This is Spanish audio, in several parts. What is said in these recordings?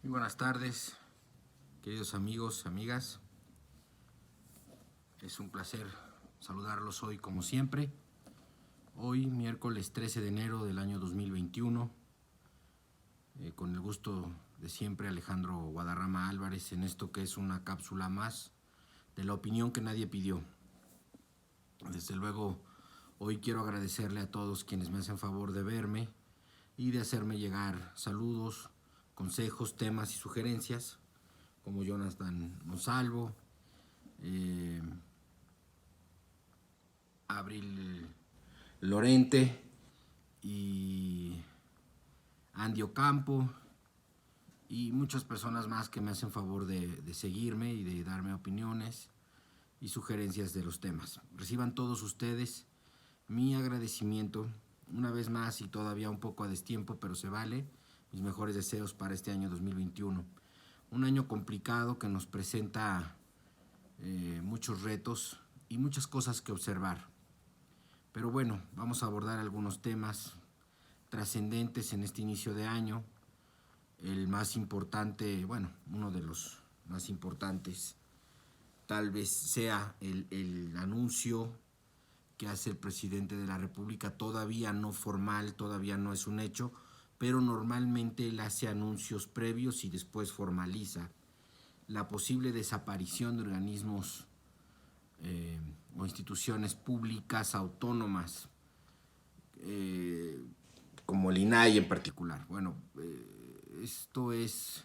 Muy buenas tardes, queridos amigos, amigas. Es un placer saludarlos hoy como siempre. Hoy, miércoles 13 de enero del año 2021, con el gusto de siempre, Alejandro Guadarrama Álvarez, en esto que es una cápsula más de la opinión que nadie pidió. Desde luego, hoy quiero agradecerle a todos quienes me hacen favor de verme y de hacerme llegar saludos, consejos, temas y sugerencias, como Jonathan Monsalvo, Abril Lorente y Andy Ocampo y muchas personas más que me hacen favor de seguirme y de darme opiniones y sugerencias de los temas. Reciban todos ustedes mi agradecimiento una vez más y todavía un poco a destiempo, pero se vale. Mis mejores deseos para este año 2021. Un año complicado que nos presenta muchos retos y muchas cosas que observar. Pero bueno, vamos a abordar algunos temas trascendentes en este inicio de año. El más importante, bueno, uno de los más importantes, tal vez sea el anuncio que hace el presidente de la República, todavía no formal, todavía no es un hecho, pero normalmente él hace anuncios previos y después formaliza la posible desaparición de organismos o instituciones públicas autónomas, como el INAI en particular. Bueno, esto es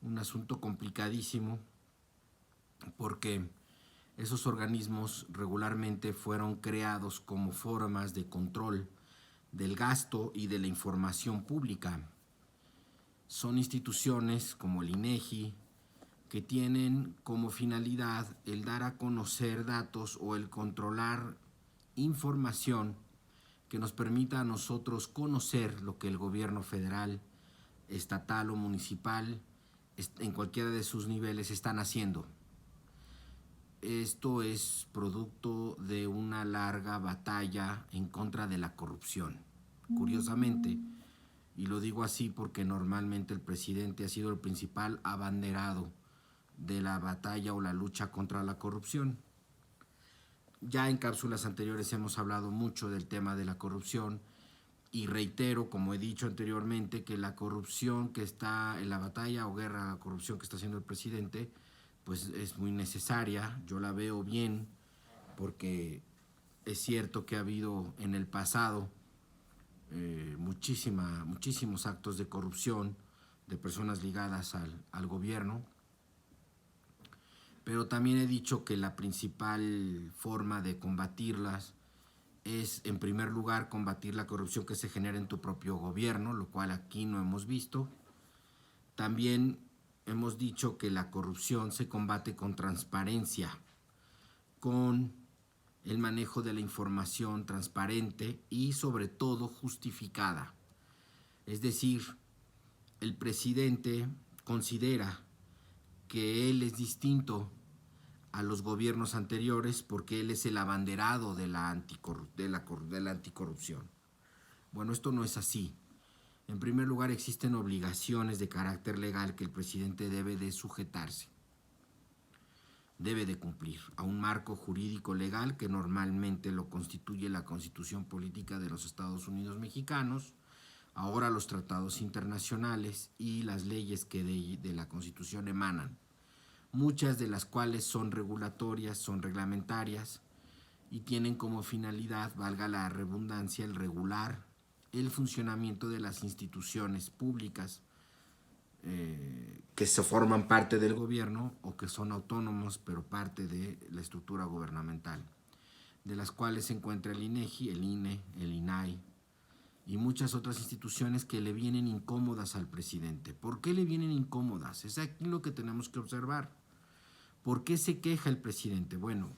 un asunto complicadísimo porque esos organismos regularmente fueron creados como formas de control del gasto y de la información pública. Son instituciones como el INEGI que tienen como finalidad el dar a conocer datos o el controlar información que nos permita a nosotros conocer lo que el gobierno federal, estatal o municipal, en cualquiera de sus niveles, están haciendo. Esto es producto de una larga batalla en contra de la corrupción. Curiosamente, y lo digo así porque normalmente el presidente ha sido el principal abanderado de la batalla o la lucha contra la corrupción. Ya en cápsulas anteriores hemos hablado mucho del tema de la corrupción y reitero, como he dicho anteriormente, que la corrupción que está en la batalla o guerra a la corrupción que está haciendo el presidente, pues es muy necesaria. Yo la veo bien porque es cierto que ha habido en el pasado muchísimos actos de corrupción de personas ligadas al gobierno, pero también he dicho que la principal forma de combatirlas es, en primer lugar, combatir la corrupción que se genera en tu propio gobierno, lo cual aquí no hemos visto. También hemos dicho que la corrupción se combate con transparencia, con el manejo de la información transparente y sobre todo justificada. Es decir, el presidente considera que él es distinto a los gobiernos anteriores porque él es el abanderado de la anticorrupción. Bueno, esto no es así. En primer lugar, existen obligaciones de carácter legal que el presidente debe de sujetarse, debe de cumplir a un marco jurídico legal que normalmente lo constituye la Constitución Política de los Estados Unidos Mexicanos, ahora los tratados internacionales y las leyes que de la Constitución emanan, muchas de las cuales son regulatorias, son reglamentarias y tienen como finalidad, valga la redundancia, el regular el funcionamiento de las instituciones públicas que se forman parte del gobierno o que son autónomos pero parte de la estructura gubernamental, de las cuales se encuentra el INEGI, el INE, el INAI y muchas otras instituciones que le vienen incómodas al presidente. ¿Por qué le vienen incómodas? Es aquí lo que tenemos que observar. ¿Por qué se queja el presidente? Bueno,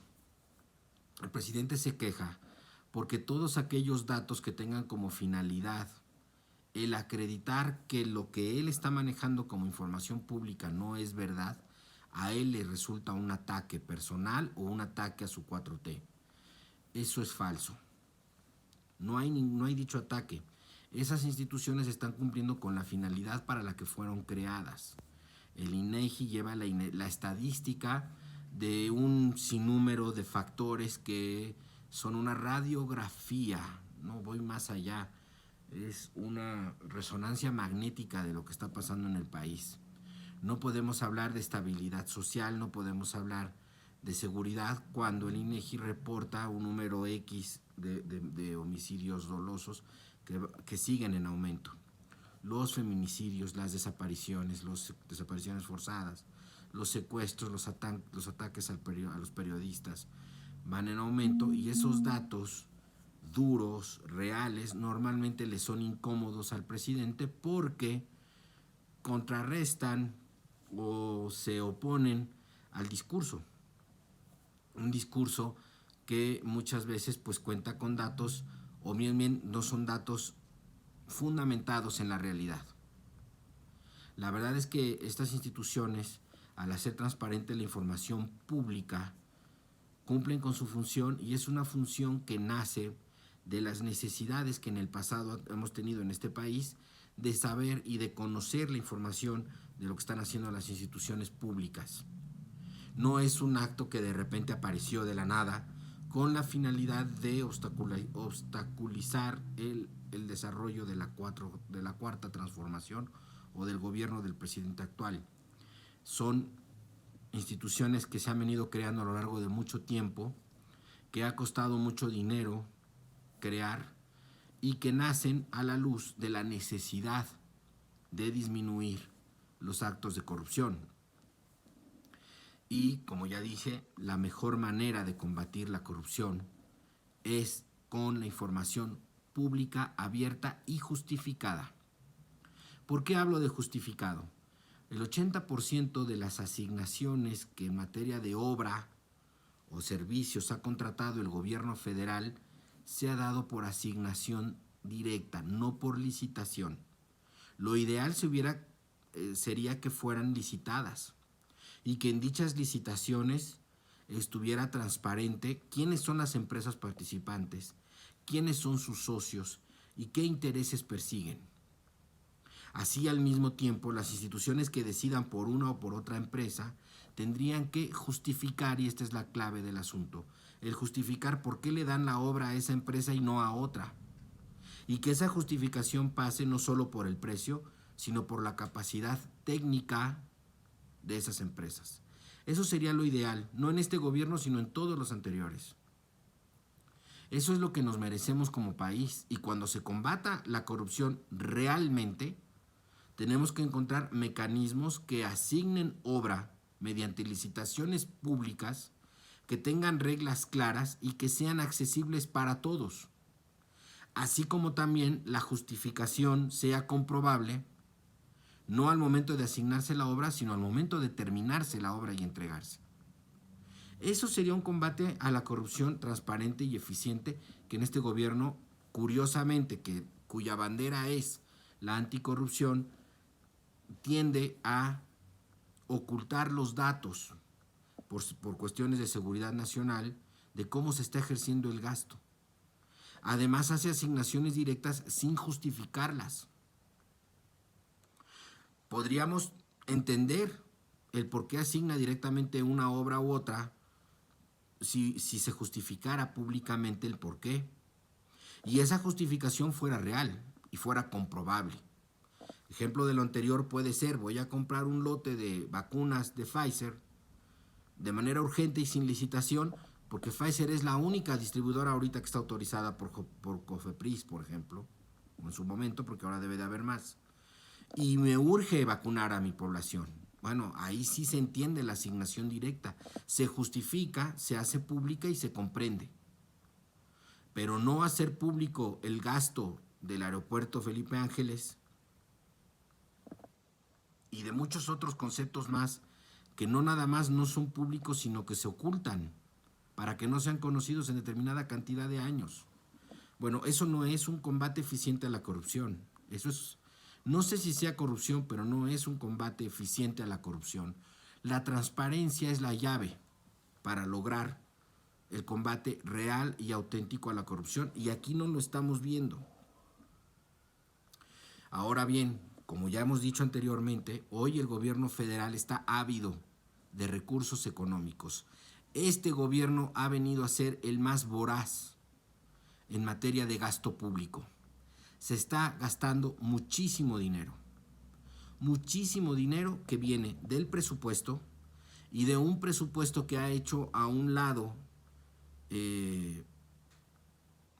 el presidente se queja porque todos aquellos datos que tengan como finalidad el acreditar que lo que él está manejando como información pública no es verdad, a él le resulta un ataque personal o un ataque a su 4T. Eso es falso. No hay dicho ataque. esas instituciones están cumpliendo con la finalidad para la que fueron creadas. El INEGI lleva la estadística de un sinnúmero de factores que son una radiografía, no voy más allá, es una resonancia magnética de lo que está pasando en el país. No podemos hablar de estabilidad social, no podemos hablar de seguridad cuando el INEGI reporta un número X de homicidios dolosos que siguen en aumento. Los feminicidios, las desapariciones forzadas, los secuestros, los ataques a los periodistas van en aumento, y esos datos duros, reales, normalmente le son incómodos al presidente porque contrarrestan o se oponen al discurso. Un discurso que muchas veces pues cuenta con datos, o bien no son datos fundamentados en la realidad. La verdad es que estas instituciones, al hacer transparente la información pública, cumplen con su función, y es una función que nace de las necesidades que en el pasado hemos tenido en este país de saber y de conocer la información de lo que están haciendo las instituciones públicas. No es un acto que de repente apareció de la nada con la finalidad de obstaculizar el desarrollo de la cuarta transformación o del gobierno del presidente actual. Son instituciones que se han venido creando a lo largo de mucho tiempo, que ha costado mucho dinero crear y que nacen a la luz de la necesidad de disminuir los actos de corrupción. Y, como ya dije, la mejor manera de combatir la corrupción es con la información pública, abierta y justificada. ¿Por qué hablo de justificado? El 80% de las asignaciones que en materia de obra o servicios ha contratado el gobierno federal se ha dado por asignación directa, no por licitación. Lo ideal sería que fueran licitadas y que en dichas licitaciones estuviera transparente quiénes son las empresas participantes, quiénes son sus socios y qué intereses persiguen. Así, al mismo tiempo, las instituciones que decidan por una o por otra empresa tendrían que justificar, y esta es la clave del asunto, el justificar por qué le dan la obra a esa empresa y no a otra. Y que esa justificación pase no solo por el precio, sino por la capacidad técnica de esas empresas. Eso sería lo ideal, no en este gobierno, sino en todos los anteriores. Eso es lo que nos merecemos como país, y cuando se combata la corrupción realmente, tenemos que encontrar mecanismos que asignen obra mediante licitaciones públicas, que tengan reglas claras y que sean accesibles para todos. Así como también la justificación sea comprobable, no al momento de asignarse la obra, sino al momento de terminarse la obra y entregarse. Eso sería un combate a la corrupción transparente y eficiente que en este gobierno, curiosamente, cuya bandera es la anticorrupción, tiende a ocultar los datos por cuestiones de seguridad nacional de cómo se está ejerciendo el gasto. Además, hace asignaciones directas sin justificarlas. Podríamos entender el por qué asigna directamente una obra u otra si se justificara públicamente el por qué, y esa justificación fuera real y fuera comprobable. Ejemplo de lo anterior puede ser: voy a comprar un lote de vacunas de Pfizer de manera urgente y sin licitación, porque Pfizer es la única distribuidora ahorita que está autorizada por COFEPRIS, por ejemplo, o en su momento, porque ahora debe de haber más. Y me urge vacunar a mi población. Bueno, ahí sí se entiende la asignación directa. Se justifica, se hace pública y se comprende. Pero no hacer público el gasto del aeropuerto Felipe Ángeles y de muchos otros conceptos más que no nada más no son públicos, sino que se ocultan para que no sean conocidos en determinada cantidad de años. Bueno, eso no es un combate eficiente a la corrupción. Eso es, no sé si sea corrupción, pero no es un combate eficiente a la corrupción. La transparencia es la llave para lograr el combate real y auténtico a la corrupción, y aquí no lo estamos viendo. Ahora bien, como ya hemos dicho anteriormente, hoy el gobierno federal está ávido de recursos económicos. Este gobierno ha venido a ser el más voraz en materia de gasto público. Se está gastando muchísimo dinero que viene del presupuesto y de un presupuesto que ha hecho a un lado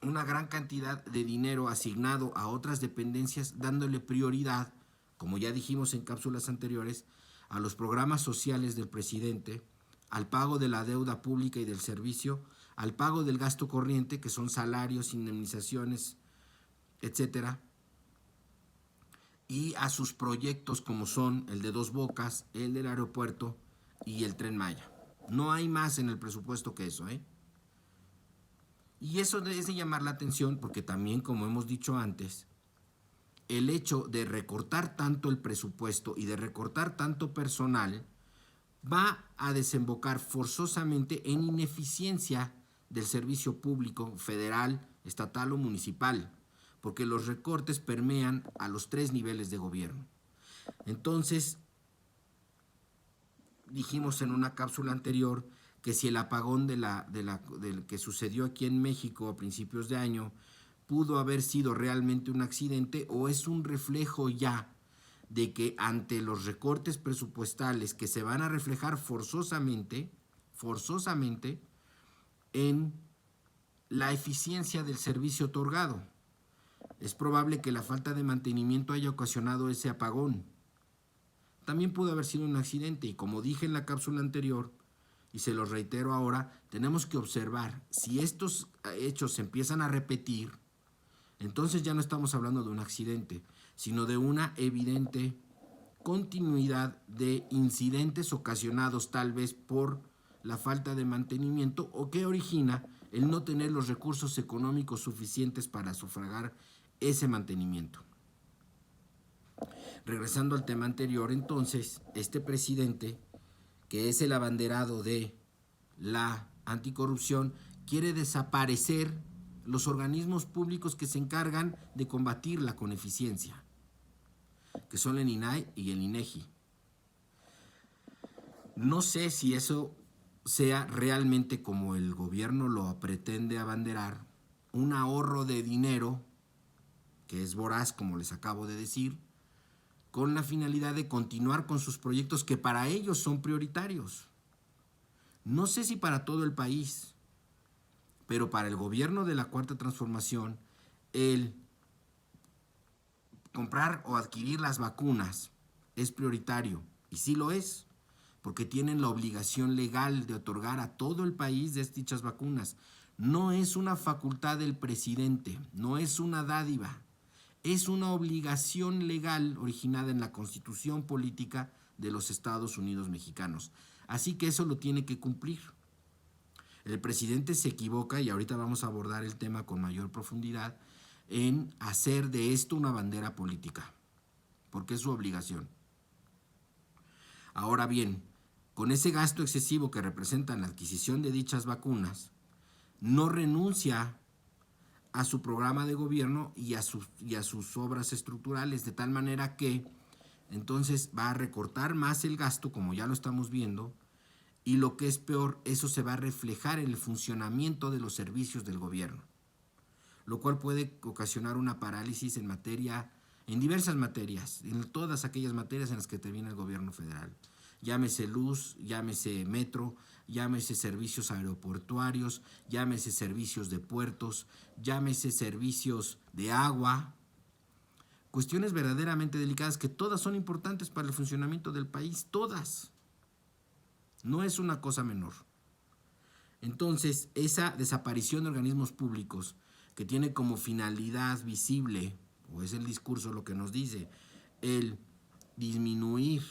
una gran cantidad de dinero asignado a otras dependencias, dándole prioridad, como ya dijimos en cápsulas anteriores, a los programas sociales del presidente, al pago de la deuda pública y del servicio, al pago del gasto corriente, que son salarios, indemnizaciones, etcétera, y a sus proyectos como son el de Dos Bocas, el del aeropuerto y el Tren Maya. No hay más en el presupuesto que eso, ¿eh? Y eso es de llamar la atención porque también, como hemos dicho antes, el hecho de recortar tanto el presupuesto y de recortar tanto personal va a desembocar forzosamente en ineficiencia del servicio público federal, estatal o municipal, porque los recortes permean a los 3 niveles de gobierno. Entonces, dijimos en una cápsula anterior que si el apagón del que sucedió aquí en México a principios de año pudo haber sido realmente un accidente o es un reflejo ya de que ante los recortes presupuestales que se van a reflejar forzosamente en la eficiencia del servicio otorgado. Es probable que la falta de mantenimiento haya ocasionado ese apagón. También pudo haber sido un accidente y como dije en la cápsula anterior, y se los reitero ahora, tenemos que observar si estos hechos se empiezan a repetir, entonces ya no estamos hablando de un accidente, sino de una evidente continuidad de incidentes ocasionados tal vez por la falta de mantenimiento o que origina el no tener los recursos económicos suficientes para sufragar ese mantenimiento. Regresando al tema anterior, entonces, este presidente, que es el abanderado de la anticorrupción, quiere desaparecer los organismos públicos que se encargan de combatirla con eficiencia, que son el INAI y el INEGI. No sé si eso sea realmente como el gobierno lo pretende abanderar, un ahorro de dinero, que es voraz, como les acabo de decir, con la finalidad de continuar con sus proyectos que para ellos son prioritarios. No sé si para todo el país, pero para el gobierno de la Cuarta Transformación, el comprar o adquirir las vacunas es prioritario, y sí lo es, porque tienen la obligación legal de otorgar a todo el país de dichas vacunas. No es una facultad del presidente, no es una dádiva, es una obligación legal originada en la Constitución Política de los Estados Unidos Mexicanos. Así que eso lo tiene que cumplir. El presidente se equivoca, y ahorita vamos a abordar el tema con mayor profundidad, en hacer de esto una bandera política, porque es su obligación. Ahora bien, con ese gasto excesivo que representa la adquisición de dichas vacunas, no renuncia a su programa de gobierno y a sus obras estructurales, de tal manera que entonces va a recortar más el gasto, como ya lo estamos viendo, y lo que es peor, eso se va a reflejar en el funcionamiento de los servicios del gobierno, lo cual puede ocasionar una parálisis en diversas materias, en todas aquellas materias en las que interviene el gobierno federal. Llámese luz, llámese metro, llámese servicios aeroportuarios, llámese servicios de puertos, llámese servicios de agua. Cuestiones verdaderamente delicadas que todas son importantes para el funcionamiento del país, todas. No es una cosa menor. Entonces, esa desaparición de organismos públicos que tiene como finalidad visible, o es el discurso lo que nos dice, el disminuir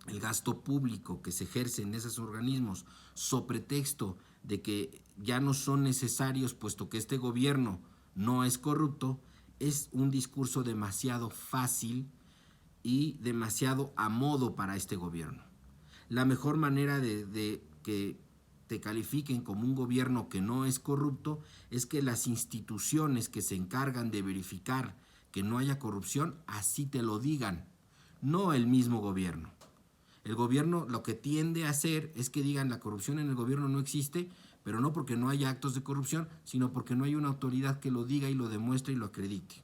el gasto público que se ejerce en esos organismos, so pretexto de que ya no son necesarios puesto que este gobierno no es corrupto, es un discurso demasiado fácil y demasiado a modo para este gobierno. La mejor manera de que te califiquen como un gobierno que no es corrupto es que las instituciones que se encargan de verificar que no haya corrupción, así te lo digan, no el mismo gobierno. El gobierno lo que tiende a hacer es que digan la corrupción en el gobierno no existe, pero no porque no haya actos de corrupción, sino porque no hay una autoridad que lo diga y lo demuestre y lo acredite.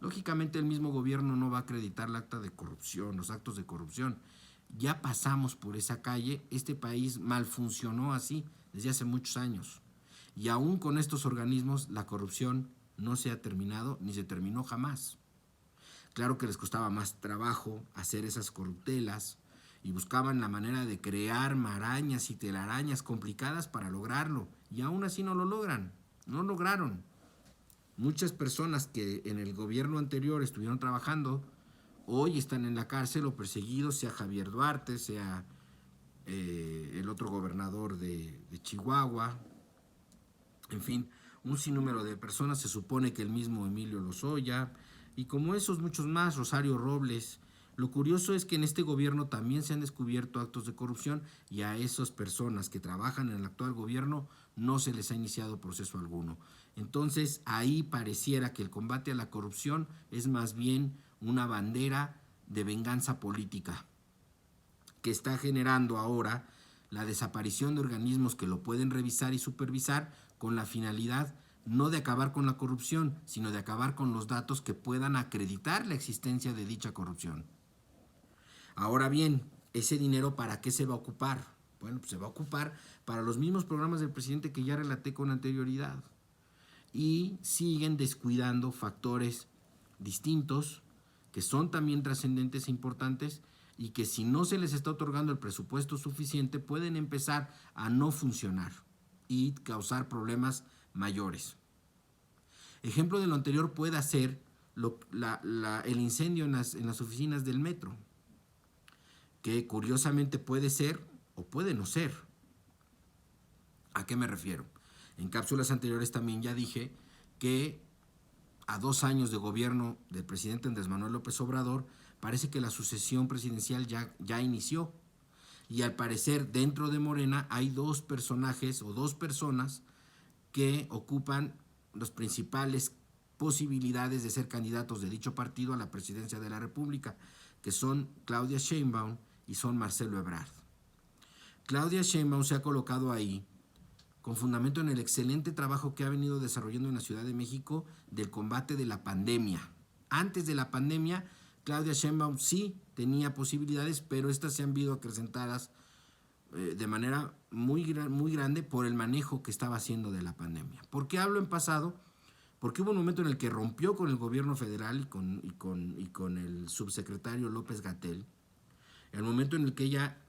Lógicamente el mismo gobierno no va a acreditar el acta de corrupción, los actos de corrupción. Ya pasamos por esa calle, este país mal funcionó así desde hace muchos años. Y aún con estos organismos la corrupción no se ha terminado ni se terminó jamás. Claro que les costaba más trabajo hacer esas corruptelas y buscaban la manera de crear marañas y telarañas complicadas para lograrlo. Y aún así no lo logran, no lograron. Muchas personas que en el gobierno anterior estuvieron trabajando, hoy están en la cárcel o perseguidos, sea Javier Duarte, sea el otro gobernador de Chihuahua, en fin, un sinnúmero de personas, se supone que el mismo Emilio Lozoya, y como esos muchos más, Rosario Robles. Lo curioso es que en este gobierno también se han descubierto actos de corrupción y a esas personas que trabajan en el actual gobierno no se les ha iniciado proceso alguno. Entonces ahí pareciera que el combate a la corrupción es más bien una bandera de venganza política que está generando ahora la desaparición de organismos que lo pueden revisar y supervisar con la finalidad no de acabar con la corrupción, sino de acabar con los datos que puedan acreditar la existencia de dicha corrupción. Ahora bien, ¿ese dinero para qué se va a ocupar? Bueno, pues se va a ocupar para los mismos programas del presidente que ya relaté con anterioridad. Y siguen descuidando factores distintos que son también trascendentes e importantes y que si no se les está otorgando el presupuesto suficiente pueden empezar a no funcionar y causar problemas mayores. Ejemplo de lo anterior puede ser el incendio en las oficinas del metro, que curiosamente puede ser o puede no ser. ¿A qué me refiero? En cápsulas anteriores también ya dije que a 2 años de gobierno del presidente Andrés Manuel López Obrador, parece que la sucesión presidencial ya inició. Y al parecer dentro de Morena hay 2 personajes o 2 personas que ocupan las principales posibilidades de ser candidatos de dicho partido a la presidencia de la República, que son Claudia Sheinbaum y son Marcelo Ebrard. Claudia Sheinbaum se ha colocado ahí con fundamento en el excelente trabajo que ha venido desarrollando en la Ciudad de México del combate de la pandemia. Antes de la pandemia, Claudia Sheinbaum sí tenía posibilidades, pero estas se han visto acrecentadas de manera muy grande por el manejo que estaba haciendo de la pandemia. ¿Por qué hablo en pasado? Porque hubo un momento en el que rompió con el gobierno federal y con el subsecretario López-Gatell, el momento en el que ella,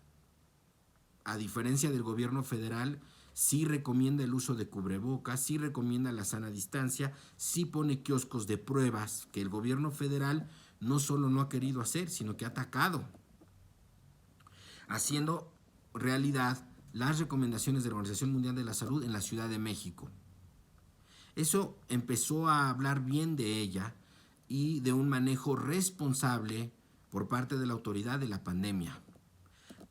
a diferencia del gobierno federal, sí recomienda el uso de cubrebocas, sí recomienda la sana distancia, sí pone kioscos de pruebas que el gobierno federal no solo no ha querido hacer, sino que ha atacado, haciendo realidad las recomendaciones de la Organización Mundial de la Salud en la Ciudad de México. Eso empezó a hablar bien de ella y de un manejo responsable por parte de la autoridad de la pandemia.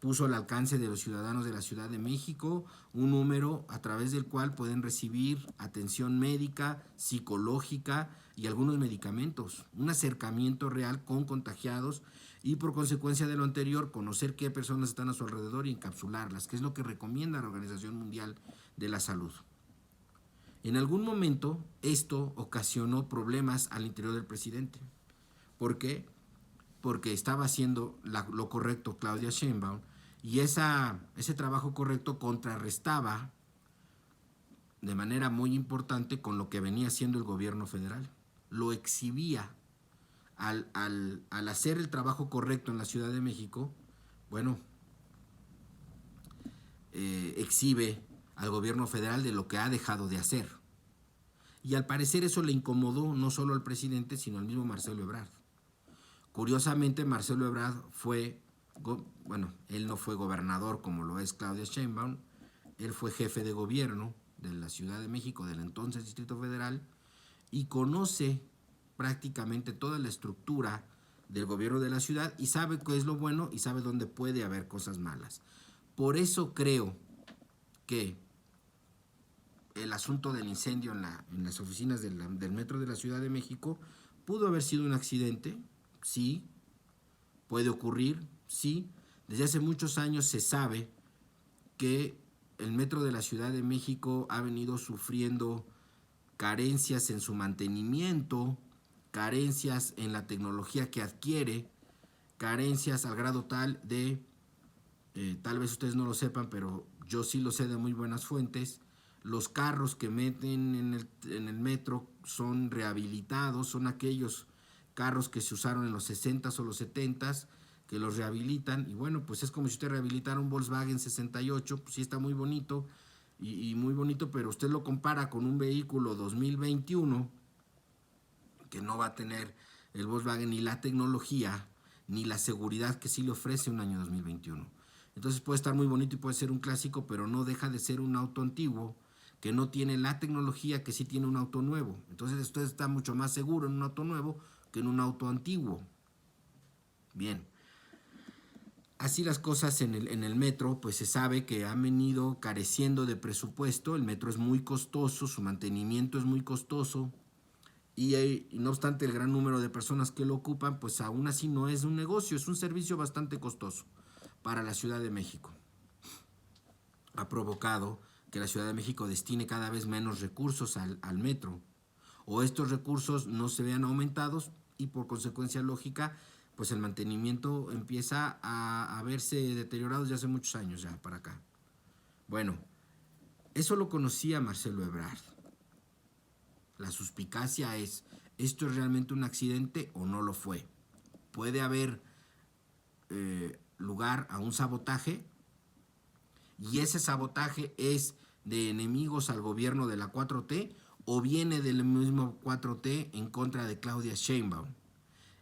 Puso al alcance de los ciudadanos de la Ciudad de México un número a través del cual pueden recibir atención médica, psicológica y algunos medicamentos, un acercamiento real con contagiados y por consecuencia de lo anterior conocer qué personas están a su alrededor y encapsularlas, que es lo que recomienda la Organización Mundial de la Salud. En algún momento esto ocasionó problemas al interior del presidente. ¿Por qué? Porque estaba haciendo lo correcto Claudia Sheinbaum y ese trabajo correcto contrarrestaba de manera muy importante con lo que venía haciendo el gobierno federal. Lo exhibía. Al hacer el trabajo correcto en la Ciudad de México, bueno, exhibe al gobierno federal de lo que ha dejado de hacer. Y al parecer eso le incomodó no solo al presidente, sino al mismo Marcelo Ebrard. Curiosamente, Marcelo Ebrard él no fue gobernador como lo es Claudia Sheinbaum, él fue jefe de gobierno de la Ciudad de México, del entonces Distrito Federal, y conoce prácticamente toda la estructura del gobierno de la ciudad y sabe qué es lo bueno y sabe dónde puede haber cosas malas. Por eso creo que el asunto del incendio en las oficinas del Metro de la Ciudad de México ¿Pudo haber sido un accidente? Sí. ¿Puede ocurrir? Sí. Desde hace muchos años se sabe que el metro de la Ciudad de México ha venido sufriendo carencias en su mantenimiento, carencias en la tecnología que adquiere, carencias al grado tal de, tal vez ustedes no lo sepan, pero yo sí lo sé de muy buenas fuentes, los carros que meten en el metro son rehabilitados, son aquellos carros que se usaron en los 60s o los 70s, que los rehabilitan, y bueno, pues es como si usted rehabilitara un Volkswagen 68, pues sí está muy bonito, y muy bonito, pero usted lo compara con un vehículo 2021, que no va a tener el Volkswagen ni la tecnología, ni la seguridad que sí le ofrece un año 2021. Entonces puede estar muy bonito y puede ser un clásico, pero no deja de ser un auto antiguo, que no tiene la tecnología que sí tiene un auto nuevo. Entonces usted está mucho más seguro en un auto nuevo que en un auto antiguo. Bien. Así las cosas en el metro, pues se sabe que han venido careciendo de presupuesto, el metro es muy costoso, su mantenimiento es muy costoso, y no obstante el gran número de personas que lo ocupan, pues aún así no es un negocio, es un servicio bastante costoso para la Ciudad de México. Ha provocado que la Ciudad de México destine cada vez menos recursos al metro, o estos recursos no se vean aumentados y por consecuencia lógica, pues el mantenimiento empieza a verse deteriorado desde hace muchos años ya para acá. Bueno, eso lo conocía Marcelo Ebrard. La suspicacia es, ¿esto es realmente un accidente o no lo fue? ¿Puede haber lugar a un sabotaje? ¿Y ese sabotaje es de enemigos al gobierno de la 4T o viene del mismo 4T en contra de Claudia Sheinbaum?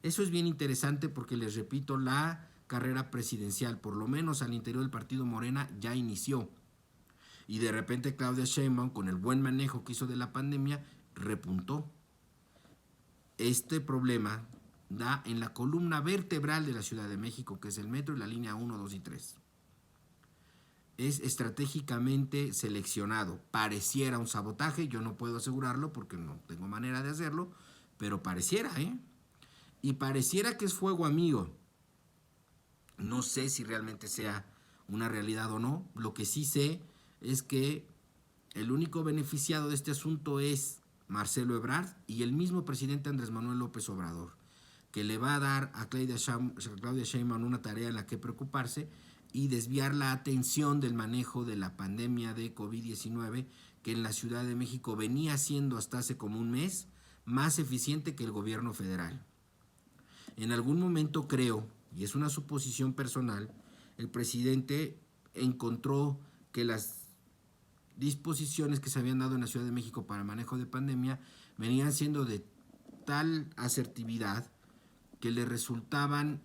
Eso es bien interesante porque, les repito, la carrera presidencial, por lo menos al interior del partido Morena, ya inició. Y de repente Claudia Sheinbaum, con el buen manejo que hizo de la pandemia, repuntó. Este problema da en la columna vertebral de la Ciudad de México, que es el metro y la línea 1, 2 y 3. Es estratégicamente seleccionado. Pareciera un sabotaje, yo no puedo asegurarlo porque no tengo manera de hacerlo, pero pareciera, y pareciera que es fuego amigo. No sé si realmente sea una realidad o no. Lo que sí sé es que el único beneficiado de este asunto es Marcelo Ebrard y el mismo presidente Andrés Manuel López Obrador, que le va a dar a Claudia Sheinbaum una tarea en la que preocuparse y desviar la atención del manejo de la pandemia de COVID-19, que en la Ciudad de México venía siendo hasta hace como un mes más eficiente que el gobierno federal. En algún momento creo, y es una suposición personal, el presidente encontró que las disposiciones que se habían dado en la Ciudad de México para el manejo de pandemia venían siendo de tal asertividad que le resultaban,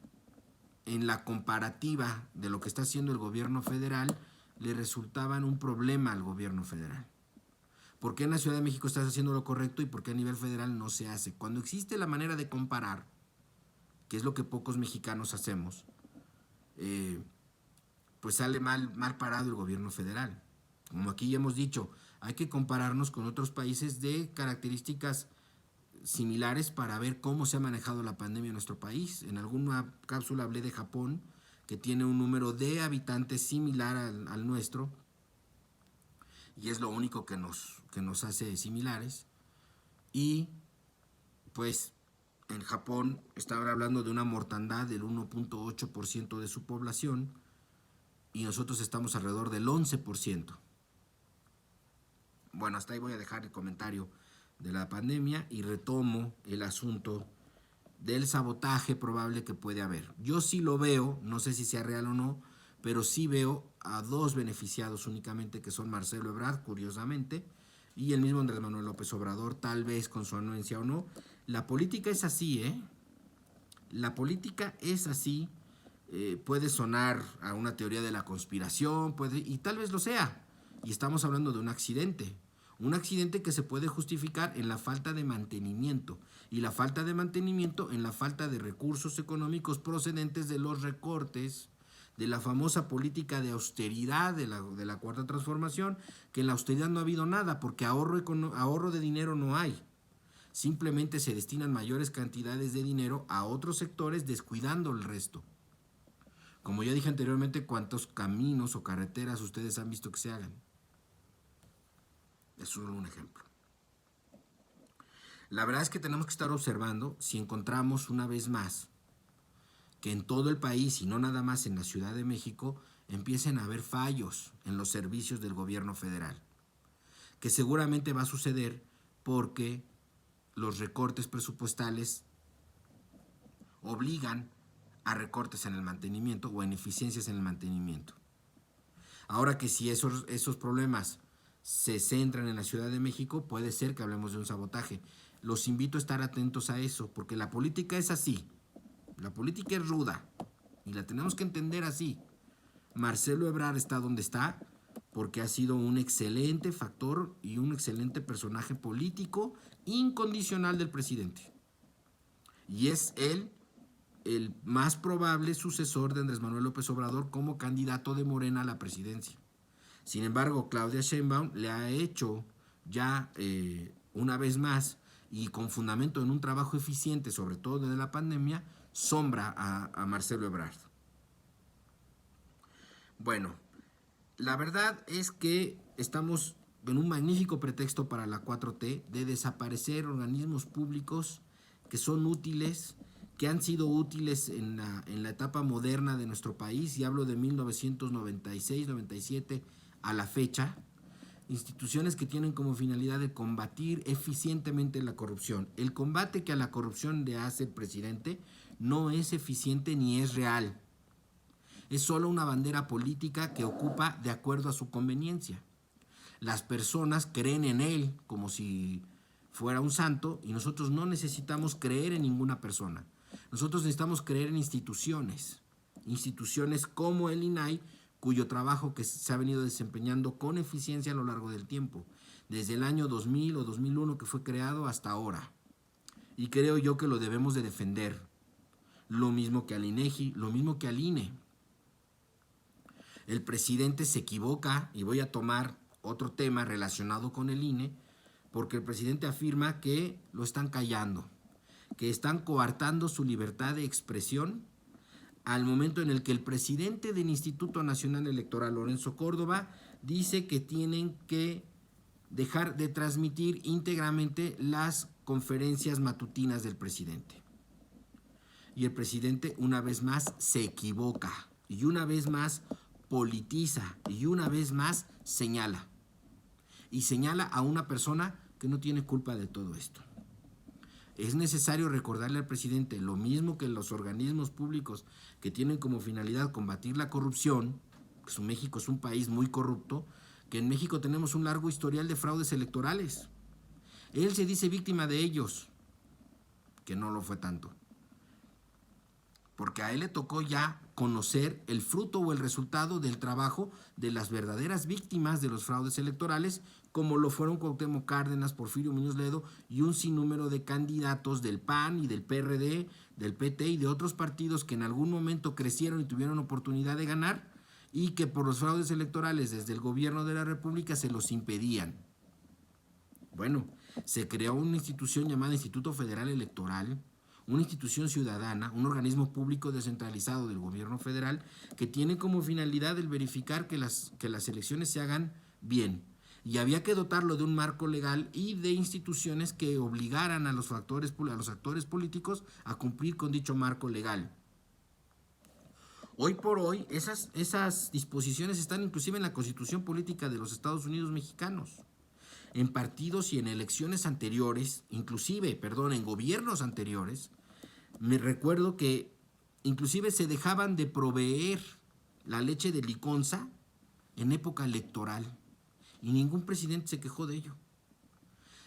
en la comparativa de lo que está haciendo el gobierno federal, le resultaban un problema al gobierno federal. ¿Por qué en la Ciudad de México estás haciendo lo correcto y por qué a nivel federal no se hace? Cuando existe la manera de comparar, que es lo que pocos mexicanos hacemos, pues sale mal parado el gobierno federal. Como aquí ya hemos dicho, hay que compararnos con otros países de características similares para ver cómo se ha manejado la pandemia en nuestro país. En alguna cápsula hablé de Japón, que tiene un número de habitantes similar al nuestro, y es lo único que nos hace similares. Y pues en Japón estaban hablando de una mortandad del 1.8% de su población y nosotros estamos alrededor del 11%. Bueno, hasta ahí voy a dejar el comentario de la pandemia y retomo el asunto del sabotaje probable que puede haber. Yo sí lo veo, no sé si sea real o no, pero sí veo a dos beneficiados únicamente, que son Marcelo Ebrard, curiosamente, y el mismo Andrés Manuel López Obrador, tal vez con su anuencia o no. La política es así, La política es así. Puede sonar a una teoría de la conspiración, y tal vez lo sea. Y estamos hablando de un accidente que se puede justificar en la falta de mantenimiento, y la falta de mantenimiento en la falta de recursos económicos procedentes de los recortes, de la famosa política de austeridad de la Cuarta Transformación, que en la austeridad no ha habido nada, porque ahorro de dinero no hay. Simplemente se destinan mayores cantidades de dinero a otros sectores descuidando el resto. Como ya dije anteriormente, ¿cuántos caminos o carreteras ustedes han visto que se hagan? Es solo un ejemplo. La verdad es que tenemos que estar observando si encontramos una vez más que en todo el país y no nada más en la Ciudad de México empiecen a haber fallos en los servicios del gobierno federal, que seguramente va a suceder porque los recortes presupuestales obligan a recortes en el mantenimiento o en eficiencias en el mantenimiento. Ahora que si esos problemas se centran en la Ciudad de México, puede ser que hablemos de un sabotaje. Los invito a estar atentos a eso, porque la política es así. La política es ruda y la tenemos que entender así. Marcelo Ebrard está donde está porque ha sido un excelente factor y un excelente personaje político incondicional del presidente. Y es él el más probable sucesor de Andrés Manuel López Obrador como candidato de Morena a la presidencia. Sin embargo, Claudia Sheinbaum le ha hecho ya una vez más y con fundamento en un trabajo eficiente, sobre todo desde la pandemia, sombra a Marcelo Ebrard. Bueno, la verdad es que estamos en un magnífico pretexto para la 4T de desaparecer organismos públicos que son útiles, que han sido útiles en la etapa moderna de nuestro país, y hablo de 1996-97 a la fecha, instituciones que tienen como finalidad de combatir eficientemente la corrupción. El combate que a la corrupción le hace el presidente no es eficiente ni es real. Es solo una bandera política que ocupa de acuerdo a su conveniencia. Las personas creen en él como si fuera un santo y nosotros no necesitamos creer en ninguna persona. Nosotros necesitamos creer en instituciones como el INAI, cuyo trabajo que se ha venido desempeñando con eficiencia a lo largo del tiempo, desde el año 2000 o 2001 que fue creado hasta ahora. Y creo yo que lo debemos de defender. Lo mismo que al INEGI, lo mismo que al INE. El presidente se equivoca, y voy a tomar otro tema relacionado con el INE, porque el presidente afirma que lo están callando, que están coartando su libertad de expresión, al momento en el que el presidente del Instituto Nacional Electoral, Lorenzo Córdoba, dice que tienen que dejar de transmitir íntegramente las conferencias matutinas del presidente. Y el presidente una vez más se equivoca, y una vez más politiza, y una vez más señala. Y señala a una persona que no tiene culpa de todo esto. Es necesario recordarle al presidente, lo mismo que los organismos públicos que tienen como finalidad combatir la corrupción, pues México es un país muy corrupto, que en México tenemos un largo historial de fraudes electorales. Él se dice víctima de ellos, que no lo fue tanto, porque a él le tocó ya conocer el fruto o el resultado del trabajo de las verdaderas víctimas de los fraudes electorales, como lo fueron Cuauhtémoc Cárdenas, Porfirio Muñoz Ledo y un sinnúmero de candidatos del PAN y del PRD, del PT y de otros partidos que en algún momento crecieron y tuvieron oportunidad de ganar, y que por los fraudes electorales desde el gobierno de la República se los impedían. Bueno, se creó una institución llamada Instituto Federal Electoral, una institución ciudadana, un organismo público descentralizado del gobierno federal que tiene como finalidad el verificar que las elecciones se hagan bien. Y había que dotarlo de un marco legal y de instituciones que obligaran a los actores políticos a cumplir con dicho marco legal. Hoy por hoy, esas disposiciones están inclusive en la Constitución Política de los Estados Unidos Mexicanos. En partidos y en elecciones anteriores, en gobiernos anteriores, me recuerdo que inclusive se dejaban de proveer la leche de liconza en época electoral y ningún presidente se quejó de ello.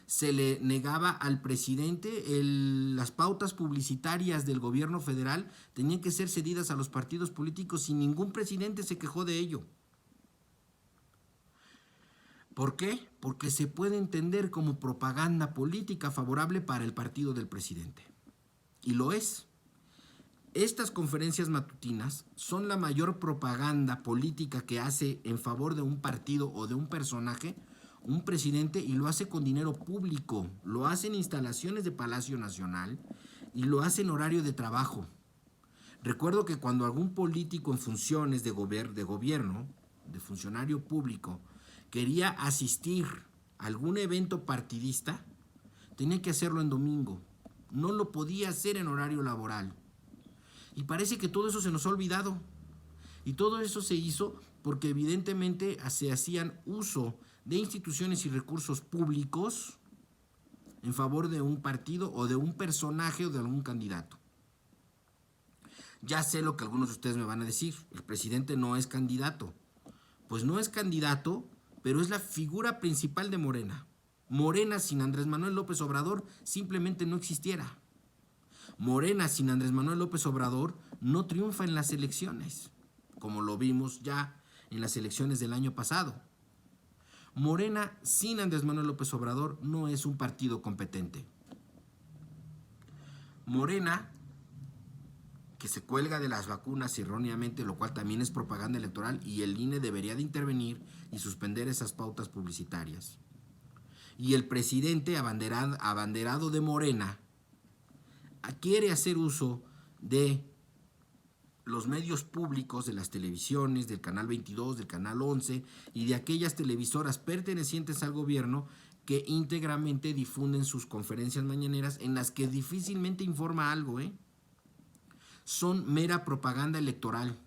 Se le negaba al presidente las pautas publicitarias del gobierno federal tenían que ser cedidas a los partidos políticos y ningún presidente se quejó de ello. ¿Por qué? Porque se puede entender como propaganda política favorable para el partido del presidente. Y lo es. Estas conferencias matutinas son la mayor propaganda política que hace en favor de un partido o de un personaje un presidente, y lo hace con dinero público, lo hace en instalaciones de Palacio Nacional y lo hace en horario de trabajo. Recuerdo que cuando algún político en funciones de gobierno, de funcionario público, quería asistir a algún evento partidista, tenía que hacerlo en domingo. No lo podía hacer en horario laboral. Y parece que todo eso se nos ha olvidado. Y todo eso se hizo porque evidentemente se hacían uso de instituciones y recursos públicos en favor de un partido o de un personaje o de algún candidato. Ya sé lo que algunos de ustedes me van a decir, el presidente no es candidato. Pues no es candidato, pero es la figura principal de Morena. Morena sin Andrés Manuel López Obrador simplemente no existiera. Morena sin Andrés Manuel López Obrador no triunfa en las elecciones, como lo vimos ya en las elecciones del año pasado. Morena sin Andrés Manuel López Obrador no es un partido competente. Morena, que se cuelga de las vacunas erróneamente, lo cual también es propaganda electoral, y el INE debería de intervenir y suspender esas pautas publicitarias. Y el presidente abanderado de Morena quiere hacer uso de los medios públicos, de las televisiones, del Canal 22, del Canal 11 y de aquellas televisoras pertenecientes al gobierno que íntegramente difunden sus conferencias mañaneras en las que difícilmente informa algo, Son mera propaganda electoral.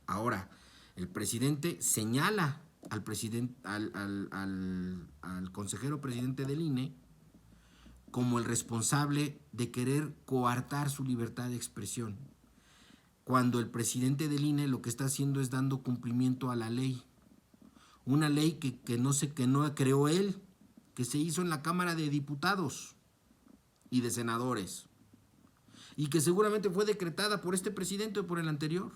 Ahora, el presidente señala al consejero presidente del INE como el responsable de querer coartar su libertad de expresión, cuando el presidente del INE lo que está haciendo es dando cumplimiento a la ley. Una ley que no creó él, que se hizo en la Cámara de Diputados y de Senadores, y que seguramente fue decretada por este presidente o por el anterior,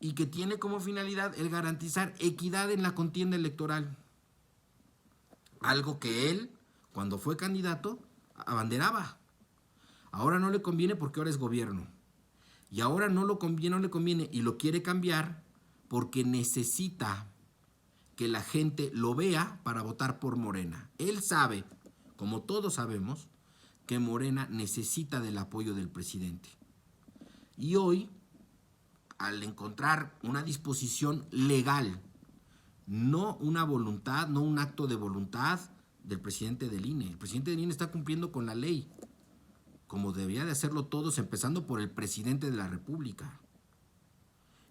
y que tiene como finalidad el garantizar equidad en la contienda electoral. Algo que él, cuando fue candidato, abanderaba. Ahora no le conviene porque ahora es gobierno. Y ahora no le conviene y lo quiere cambiar porque necesita que la gente lo vea para votar por Morena. Él sabe, como todos sabemos, que Morena necesita del apoyo del presidente. Y hoy, al encontrar una disposición legal, no una voluntad, no un acto de voluntad del presidente del INE. El presidente del INE está cumpliendo con la ley, como debería de hacerlo todos, empezando por el presidente de la República.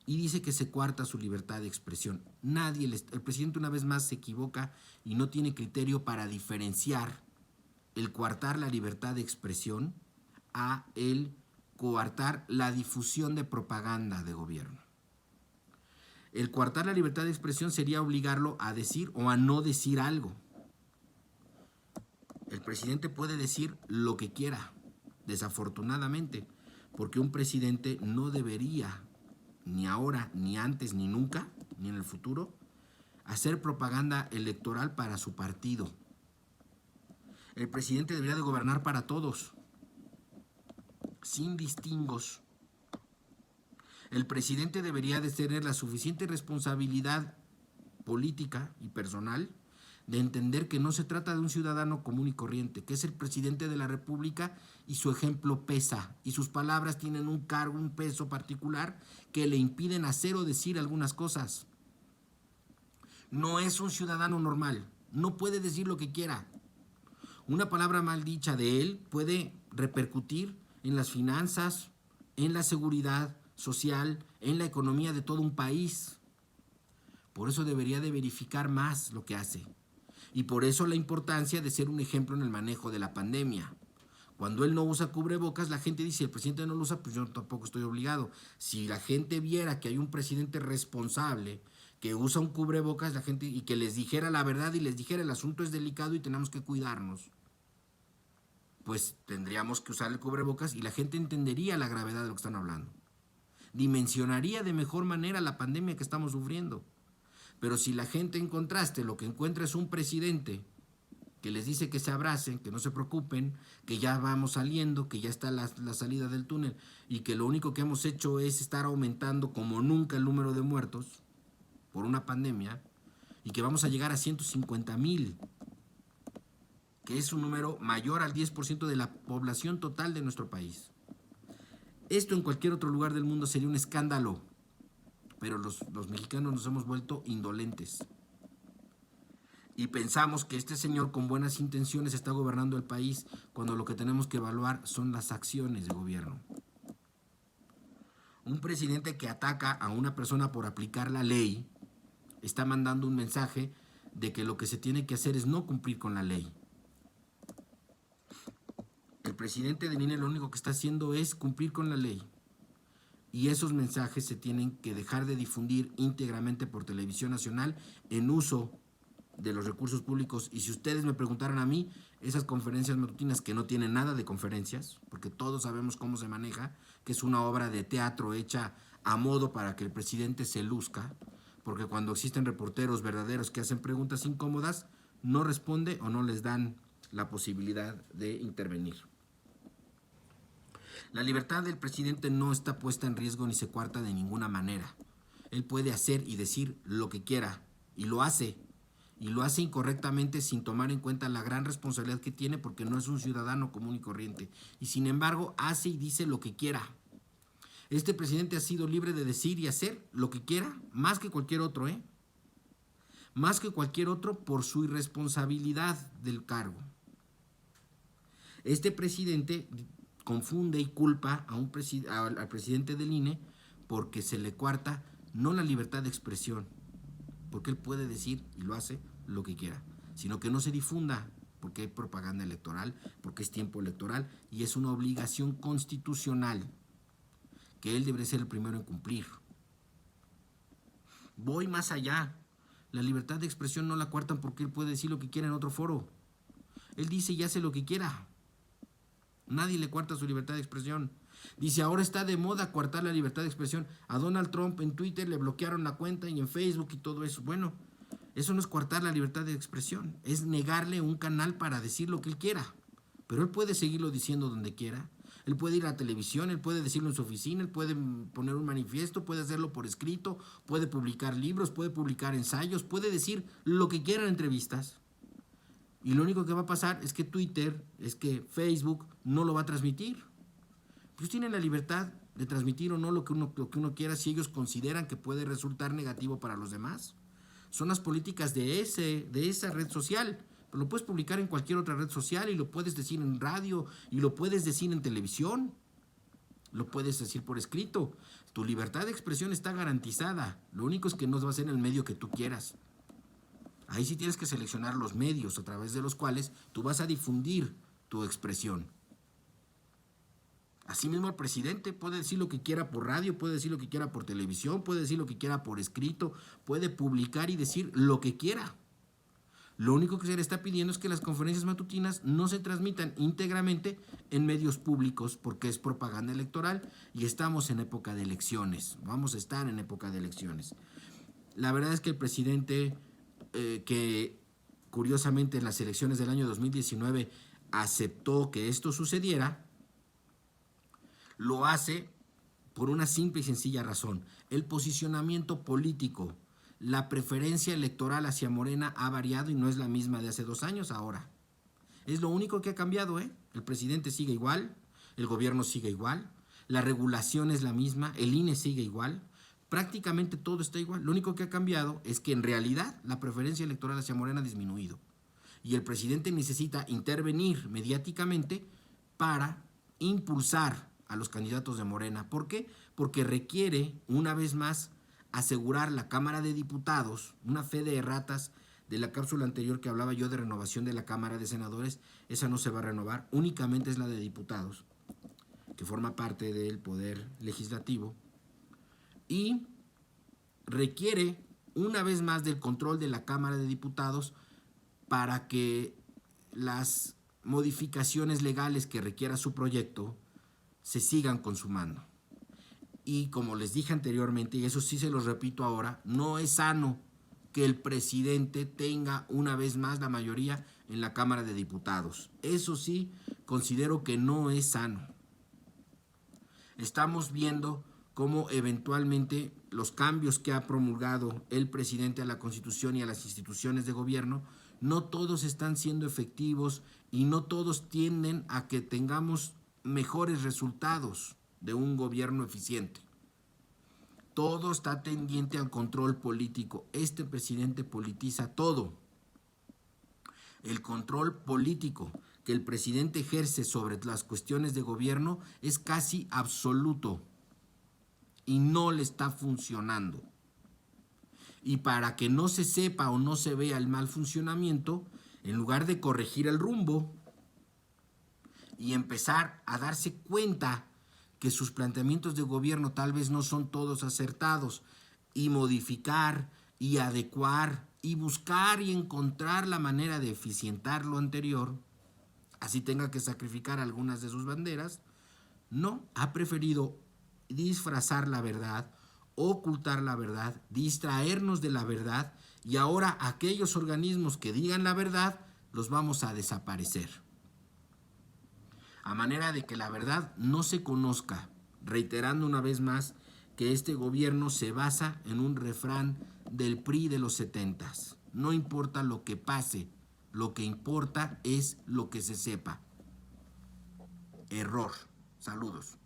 Y dice que se coarta su libertad de expresión. El presidente una vez más se equivoca y no tiene criterio para diferenciar el coartar la libertad de expresión a el coartar la difusión de propaganda de gobierno. El coartar la libertad de expresión sería obligarlo a decir o a no decir algo. El presidente puede decir lo que quiera, desafortunadamente, porque un presidente no debería, ni ahora, ni antes, ni nunca, ni en el futuro, hacer propaganda electoral para su partido. El presidente debería de gobernar para todos, sin distingos. El presidente debería de tener la suficiente responsabilidad política y personal de entender que no se trata de un ciudadano común y corriente, que es el presidente de la República y su ejemplo pesa, y sus palabras tienen un cargo, un peso particular que le impiden hacer o decir algunas cosas. No es un ciudadano normal, no puede decir lo que quiera. Una palabra mal dicha de él puede repercutir en las finanzas, en la seguridad social, en la economía de todo un país. Por eso debería de verificar más lo que hace. Y por eso la importancia de ser un ejemplo en el manejo de la pandemia. Cuando él no usa cubrebocas, la gente dice, el presidente no lo usa, pues yo tampoco estoy obligado. Si la gente viera que hay un presidente responsable que usa un cubrebocas, la gente, y que les dijera la verdad y les dijera el asunto es delicado y tenemos que cuidarnos, pues tendríamos que usar el cubrebocas y la gente entendería la gravedad de lo que están hablando. Dimensionaría de mejor manera la pandemia que estamos sufriendo. Pero si la gente en contraste lo que encuentra es un presidente que les dice que se abracen, que no se preocupen, que ya vamos saliendo, que ya está la salida del túnel y que lo único que hemos hecho es estar aumentando como nunca el número de muertos por una pandemia, y que vamos a llegar a 150,000, que es un número mayor al 10% de la población total de nuestro país. Esto en cualquier otro lugar del mundo sería un escándalo, pero los mexicanos nos hemos vuelto indolentes. Y pensamos que este señor con buenas intenciones está gobernando el país, cuando lo que tenemos que evaluar son las acciones de gobierno. Un presidente que ataca a una persona por aplicar la ley está mandando un mensaje de que lo que se tiene que hacer es no cumplir con la ley. El presidente del INE lo único que está haciendo es cumplir con la ley. Y esos mensajes se tienen que dejar de difundir íntegramente por televisión nacional en uso de los recursos públicos. Y si ustedes me preguntaran a mí, esas conferencias matutinas que no tienen nada de conferencias, porque todos sabemos cómo se maneja, que es una obra de teatro hecha a modo para que el presidente se luzca, porque cuando existen reporteros verdaderos que hacen preguntas incómodas, no responde o no les dan la posibilidad de intervenir. La libertad del presidente no está puesta en riesgo ni se coarta de ninguna manera. Él puede hacer y decir lo que quiera, y lo hace incorrectamente sin tomar en cuenta la gran responsabilidad que tiene, porque no es un ciudadano común y corriente, y sin embargo hace y dice lo que quiera. Este presidente ha sido libre de decir y hacer lo que quiera, más que cualquier otro, más que cualquier otro por su irresponsabilidad del cargo. Este presidente confunde y culpa al presidente del INE porque se le coarta no la libertad de expresión, porque él puede decir y lo hace lo que quiera, sino que no se difunda porque hay propaganda electoral, porque es tiempo electoral y es una obligación constitucional que él debe ser el primero en cumplir. Voy más allá. La libertad de expresión no la coartan porque él puede decir lo que quiera en otro foro. Él dice y hace lo que quiera. Nadie le coarta su libertad de expresión. Dice, ahora está de moda coartar la libertad de expresión. A Donald Trump en Twitter le bloquearon la cuenta y en Facebook y todo eso. Bueno, eso no es coartar la libertad de expresión. Es negarle un canal para decir lo que él quiera. Pero él puede seguirlo diciendo donde quiera. Él puede ir a la televisión, él puede decirlo en su oficina, él puede poner un manifiesto, puede hacerlo por escrito, puede publicar libros, puede publicar ensayos, puede decir lo que quiera en entrevistas. Y lo único que va a pasar es que Twitter, es que Facebook no lo va a transmitir. Pues tienen la libertad de transmitir o no lo que uno quiera si ellos consideran que puede resultar negativo para los demás. Son las políticas de esa red social. Pero lo puedes publicar en cualquier otra red social y lo puedes decir en radio y lo puedes decir en televisión. Lo puedes decir por escrito. Tu libertad de expresión está garantizada. Lo único es que no va a ser en el medio que tú quieras. Ahí sí tienes que seleccionar los medios a través de los cuales tú vas a difundir tu expresión. Asimismo, el presidente puede decir lo que quiera por radio, puede decir lo que quiera por televisión, puede decir lo que quiera por escrito, puede publicar y decir lo que quiera. Lo único que se le está pidiendo es que las conferencias matutinas no se transmitan íntegramente en medios públicos porque es propaganda electoral y estamos en época de elecciones. Vamos a estar en época de elecciones. La verdad es que el presidente, que curiosamente en las elecciones del año 2019 aceptó que esto sucediera, lo hace por una simple y sencilla razón. El posicionamiento político, la preferencia electoral hacia Morena ha variado y no es la misma de hace 2 años ahora. Es lo único que ha cambiado, El presidente sigue igual, el gobierno sigue igual, la regulación es la misma, el INE sigue igual, prácticamente todo está igual. Lo único que ha cambiado es que en realidad la preferencia electoral hacia Morena ha disminuido. Y el presidente necesita intervenir mediáticamente para impulsar a los candidatos de Morena. ¿Por qué? Porque requiere, una vez más, asegurar la Cámara de Diputados, una fe de erratas de la cápsula anterior que hablaba yo de renovación de la Cámara de Senadores. Esa no se va a renovar, únicamente es la de diputados, que forma parte del Poder Legislativo, y requiere, una vez más, del control de la Cámara de Diputados para que las modificaciones legales que requiera su proyecto se sigan consumando. Y como les dije anteriormente, y eso sí se los repito ahora, no es sano que el presidente tenga una vez más la mayoría en la Cámara de Diputados. Eso sí, considero que no es sano. Estamos viendo cómo eventualmente los cambios que ha promulgado el presidente a la Constitución y a las instituciones de gobierno, no todos están siendo efectivos y no todos tienden a que tengamos mejores resultados de un gobierno eficiente. Todo está tendiente al control político. Este presidente politiza todo. El control político que el presidente ejerce sobre las cuestiones de gobierno es casi absoluto y no le está funcionando. Y para que no se sepa o no se vea el mal funcionamiento, en lugar de corregir el rumbo y empezar a darse cuenta que sus planteamientos de gobierno tal vez no son todos acertados, y modificar y adecuar y buscar y encontrar la manera de eficientar lo anterior, así tenga que sacrificar algunas de sus banderas, no, ha preferido disfrazar la verdad, ocultar la verdad, distraernos de la verdad, y ahora aquellos organismos que digan la verdad los vamos a desaparecer. A manera de que la verdad no se conozca, reiterando una vez más que este gobierno se basa en un refrán del PRI de los 70s. No importa lo que pase, lo que importa es lo que se sepa. Error. Saludos.